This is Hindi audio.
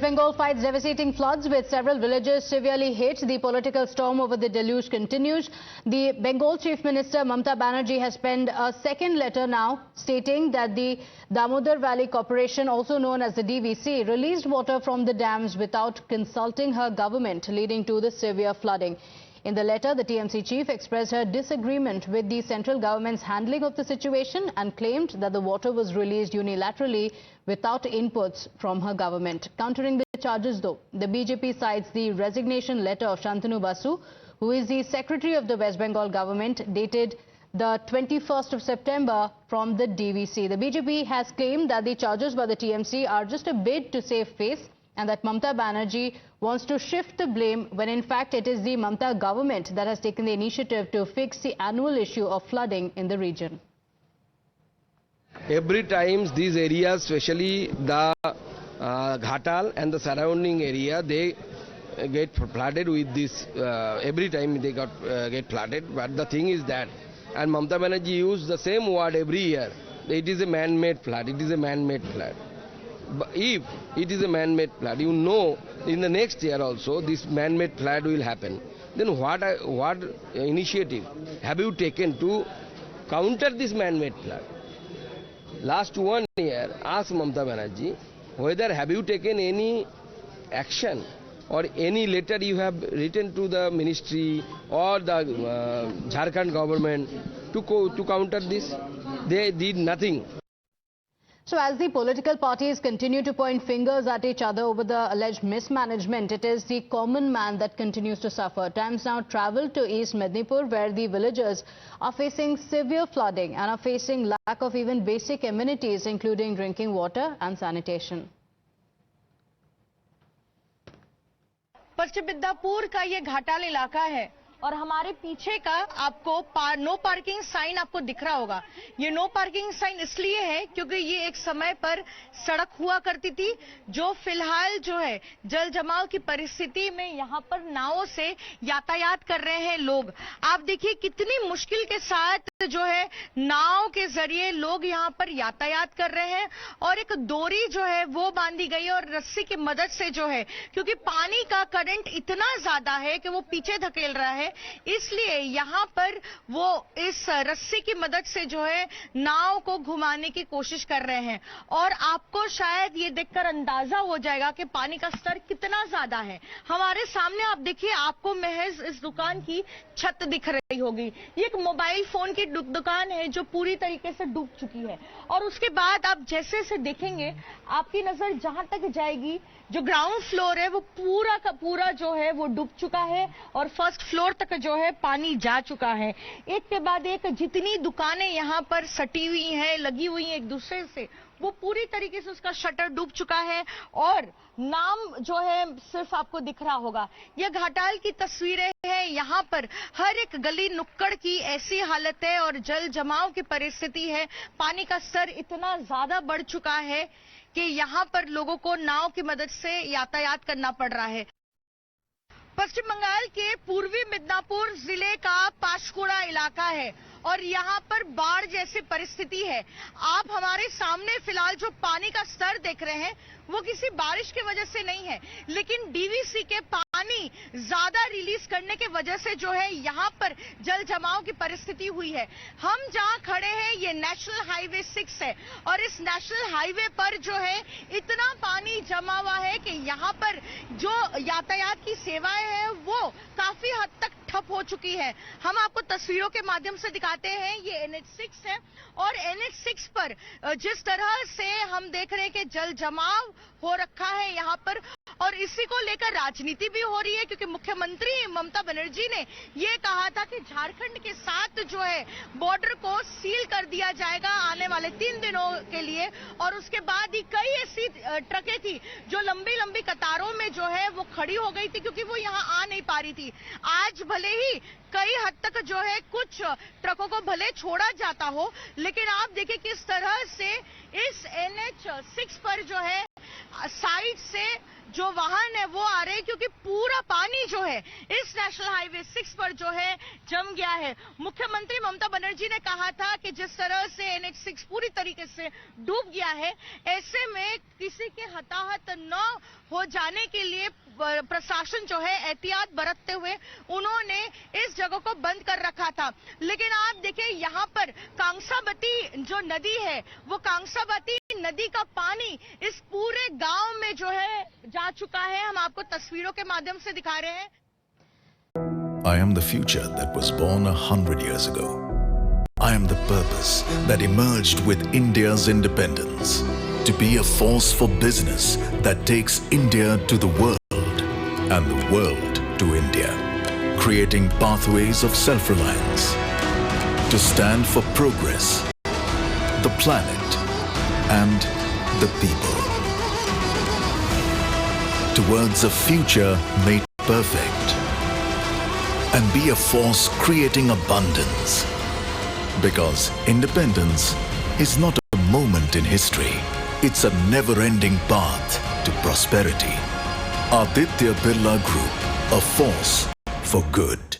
Bengal fights devastating floods with several villages severely hit. The political storm over the deluge continues. The Bengal Chief Minister Mamata Banerjee has penned a second letter now stating that the Damodar Valley Corporation, also known as the DVC, released water from the dams without consulting her government, leading to the severe flooding. In the letter, the TMC chief expressed her disagreement with the central government's handling of the situation and claimed that the water was released unilaterally without inputs from her government. Countering the charges, though, the BJP cites the resignation letter of Shantanu Basu, who is the secretary of the West Bengal government, dated the 21st of September from the DVC. The BJP has claimed that the charges by the TMC are just a bid to save face and that Mamata Banerjee wants to shift the blame when in fact it is the Mamata government that has taken the initiative to fix the annual issue of flooding in the region. Every time these areas, especially the Ghatal and the surrounding area, they get flooded with this. Every time they get flooded. But the thing is that, and Mamata Banerjee used the same word every year. It is a man-made flood. It is a man-made flood. But if it is a man-made flood, you know, in the next year also this man-made flood will happen. Then what initiative have you taken to counter this man-made flood? Last 1 year, ask Mamata Banerjee whether have you taken any action or any letter you have written to the ministry or the Jharkhand government to counter this. They did nothing. So as the political parties continue to point fingers at each other over the alleged mismanagement, it is the common man that continues to suffer. Times now travel to East Mednipur, where the villagers are facing severe flooding and are facing lack of even basic amenities, including drinking water and sanitation. पश्चिम मिदनापुर का ये घाटाल इलाका है और हमारे पीछे का आपको नो पार्किंग साइन आपको दिख रहा होगा। ये नो पार्किंग साइन इसलिए है क्योंकि ये एक समय पर सड़क हुआ करती थी, जो फिलहाल जो है जल जमाव की परिस्थिति में यहाँ पर नावों से यातायात कर रहे हैं लोग। आप देखिए कितनी मुश्किल के साथ जो है नाव के जरिए लोग यहाँ पर यातायात कर रहे हैं और एक डोरी जो है वो बांधी गई और रस्सी की मदद से जो है, क्योंकि पानी का करंट इतना ज्यादा है कि वो पीछे धकेल रहा है, इसलिए यहाँ पर वो इस रस्सी की मदद से जो है नाव को घुमाने की कोशिश कर रहे हैं। और आपको शायद ये देखकर अंदाजा हो जाएगा कि पानी का स्तर कितना ज्यादा है। हमारे सामने आप देखिए, आपको महज इस दुकान की छत दिख रही होगी। ये एक मोबाइल फोन की दुकान है जो पूरी तरीके से डूब चुकी है और उसके बाद आप जैसे से देखेंगे आपकी नजर जहां तक जाएगी, जो ग्राउंड फ्लोर है वो पूरा का पूरा जो है वो डूब चुका है और फर्स्ट फ्लोर तक जो है पानी जा चुका है। एक के बाद एक जितनी दुकानें यहाँ पर सटी हुई हैं, लगी हुई हैं एक दूसरे से, वो पूरी तरीके से उसका शटर डूब चुका है और नाम जो है सिर्फ आपको दिख रहा होगा। यह घाटाल की तस्वीरें हैं। यहाँ पर हर एक गली नुक्कड़ की ऐसी हालत है और जल जमाव की परिस्थिति है। पानी का स्तर इतना ज्यादा बढ़ चुका है कि यहाँ पर लोगों को नाव की मदद से यातायात करना पड़ रहा है। पश्चिम बंगाल के पूर्वी मिदनापुर जिले का पाशकुड़ा इलाका है और यहाँ पर बाढ़ जैसी परिस्थिति है। आप हमारे सामने फिलहाल जो पानी का स्तर देख रहे हैं वो किसी बारिश की वजह से नहीं है, लेकिन डीवीसी के पानी ज्यादा रिलीज करने की वजह से जो है यहाँ पर जल जमाव की परिस्थिति हुई है। हम जहाँ खड़े हैं ये नेशनल हाईवे 6 है और इस नेशनल हाईवे पर जो है इतना पानी जमा हुआ है कि यहाँ पर जो यातायात की सेवाएं हैं वो काफी हद तक ठप हो चुकी है। हम आपको तस्वीरों के माध्यम से दिखाते हैं। ये NH6 है और NH6 पर जिस तरह से हम देख रहे हैं कि जल जमाव हो रखा है यहाँ पर और इसी को लेकर राजनीति भी हो रही है, क्योंकि मुख्यमंत्री ममता बनर्जी ने ये कहा था कि झारखंड के साथ जो है बॉर्डर को सील कर दिया जाएगा आने वाले 3 दिनों के लिए और उसके बाद ही कई ऐसी ट्रकें थी जो लंबी लंबी कतारों में जो है वो खड़ी हो गई थी क्योंकि वो यहाँ आ नहीं पा रही थी। आज भले ही कई हद तक जो है कुछ ट्रकों को भले छोड़ा जाता हो, लेकिन आप देखिए किस तरह से इस NH6 पर जो है साइड से जो वाहन है वो आ रहे हैं, क्योंकि पूरा पानी जो है इस नेशनल हाईवे 6 पर जो है जम गया है। मुख्यमंत्री ममता बनर्जी ने कहा था कि जिस तरह से NH6 पूरी तरीके से डूब गया है, ऐसे में किसी के हताहत न हो जाने के लिए प्रशासन जो है एहतियात बरतते हुए उन्होंने इस जगह को बंद कर रखा था। लेकिन आप देखिए यहाँ पर कांसावती जो नदी है, वो कांसावती नदी का पानी इस पूरे गांव में जो है जा चुका है। हम आपको तस्वीरों के माध्यम से दिखा रहे हैं। I am the future that was born 100 years ago. I am the purpose that emerged with India's independence, to be a force for business that takes India to the world and the world to India, creating pathways of self-reliance, to stand for progress, the planet and the people, towards a future made perfect, and be a force creating abundance. Because independence is not a moment in history, it's a never-ending path to prosperity. Aditya Birla Group, a force for good.